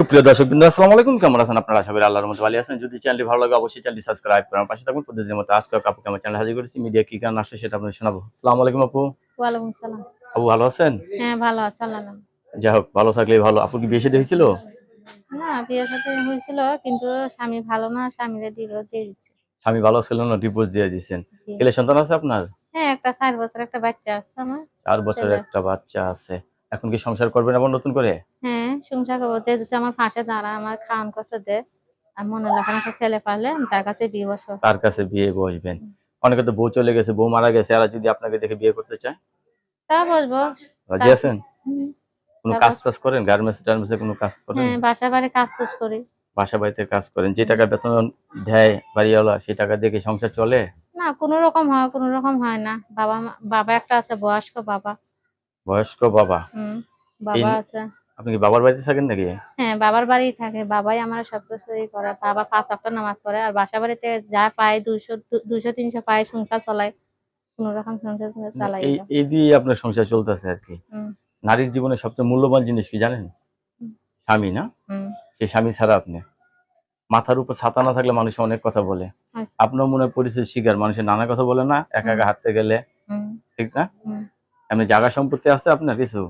সুপ্রিয় দর্শকবৃন্দ, আসসালামু আলাইকুম। কেমন আছেন আপনারা? আশা করি আল্লাহর রহমতে ভালো আছেন। যদি চ্যানেলটি ভালো লাগে অবশ্যই চ্যানেলটি সাবস্ক্রাইব করার পাশে থাকুন। প্রতিদিনের মতো আজকে কাপুকে আমার চ্যানেল হাজির করেছি। মিডিয়া কি কারণ আসছে সেটা আপনাদের শোনাবো। আসসালামু আলাইকুম আপু। ওয়ালাইকুম সালাম। আপু ভালো আছেন? হ্যাঁ, ভালো আছে আল্লাহ। যাই হোক, ভালো থাকলেই ভালো। আপু কি বিয়ে শাদী হয়েছিল? না, বিয়ে সাথে হয়েছিল কিন্তু স্বামী ভালো না, স্বামীরে ডিভোর্স দিয়ে দিচ্ছে। স্বামী ভালো ছিল না, ডিভোর্স দিয়ে দিয়েছেন। জি। ছেলে সন্তান আছে আপনার? হ্যাঁ, একটা 4 বছর একটা বাচ্চা আছে আমার। 4 বছরের ছেলে। একটা বাচ্চা আছে। এখন কি সংসার করবেন আবার নতুন করে? হ্যাঁ, সংসার করবো। যে যদি আমার পাশে দাঁড়ায়, আমার খাওয়ান খরচ দেয়, আর মনে লেখার একটা ছেলে পারলে আমি তার কাছে বিয়ে বসবো। তার কাছে বিয়ে বসবেন। অনেকে তো বউ চলে গেছে, বউ মারা গেছে, এরা যদি আপনাকে দেখে বিয়ে করতে চায়, তা বসবো। রাজি তারপর আছেন? হুম, কোনো তা কাজ বস। টাজ করেন? গার্মেন্টস টার্মেন্টসে কোনো কাজ করেন? হ্যাঁ, বাসা বাড়ি কাজ টাজ করি। বাসা বাড়িতে কাজ করেন, যে হুম। টাকা বেতন দেয় বাড়িওয়ালা সেই টাকা দিয়ে কি সংসার চলে? না, কোনো রকম হয়, কোনো রকম হয় না। বাবা একটা আছে, বয়স্ক বাবা। বয়স্ক বাবা। হুম, এই বাবা আছে। আপনি কি বাবার বাড়িতে থাকেন নাকি? হ্যাঁ, বাবার বাড়িই থাকে। বাবাই আমার সবকিছুই করে। বাবা ৫ ওয়াক্ত নামাজ পড়ে। আর বাসা বাড়িতে যা পায় ২০০-৩০০ পায় সংসার চালায়। কোনরকম সংসার মানে চালাই এই যাও। এই দিয়ে আপনার সংসার চলতেছে আর কি। হুম, নারীর জীবনে সবচেয়ে মূল্যবান জিনিস কি জানেন? হুম, স্বামী না? হুম। সেই স্বামী ছাড়া আপনি মাথার উপর ছাতা না থাকলে মানুষ অনেক কথা বলে। আচ্ছা। আপনার মনে হয় পরিচিত শিকার, মানুষের নানা কথা বলে না একা হুম, একা হাঁটতে গেলে, হুম, ঠিক না? হুম। এমনি জায়গা সম্পত্তি আছে আপনার কিছু?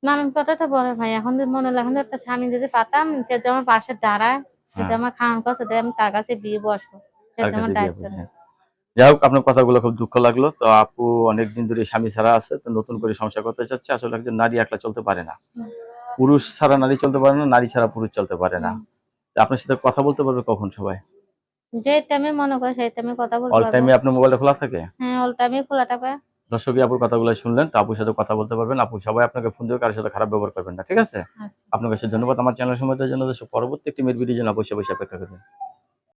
নানান কথাই তো বলে ভাই। এখন যদি মনে হয় এখন যদি একটা স্বামী যদি পাতাম, সে যদি আমার পাশে দাঁড়ায়, সে যদি হ্যাঁ, আমার খাওয়ান খরচ দেয়, আমি তার কাছে দিয়ে বসবো। সে তার যদি কাছে আমার বিয়ে দায়িত্ব বসবেন। নেয়। যাই হোক, আপনার কথাগুলো খুব দুঃখ লাগলো। তো আপু অনেকদিন ধরে স্বামী ছাড়া আছে, তো নতুন করে সংসার করতে চাচ্ছে। আসলে একজন নারী একলা চলতে পারে না। হুম, পুরুষ ছাড়া নারী চলতে পারে না, নারী ছাড়া পুরুষ চলতে পারে না। হুম। তো আপনার সাথে কথা বলতে পারবে কখন সবাই? যে টাইমে মনে করে সেই টাইমে কথা বলতে অল পারবো। টাইমে আপনার মোবাইলটা খোলা থাকে? হ্যাঁ, অল টাইমে খোলা থাকে। দর্শকই আপুর কথাগুলো শুনলেন, তো আপুর সাথে কথা বলতে পারবেন। আপু সবাই আপনাকে ফোন দিবে, কারোর সাথে খারাপ ব্যবহার করবেন না, ঠিক আছে? আচ্ছা। আপনাকে সে ধন্যবাদ আমার চ্যানেল সময় দেওয়ার জন্য। পরবর্তী একটি মেয়ের ভিডিও জন্য অবশ্যই অপেক্ষা করবেন।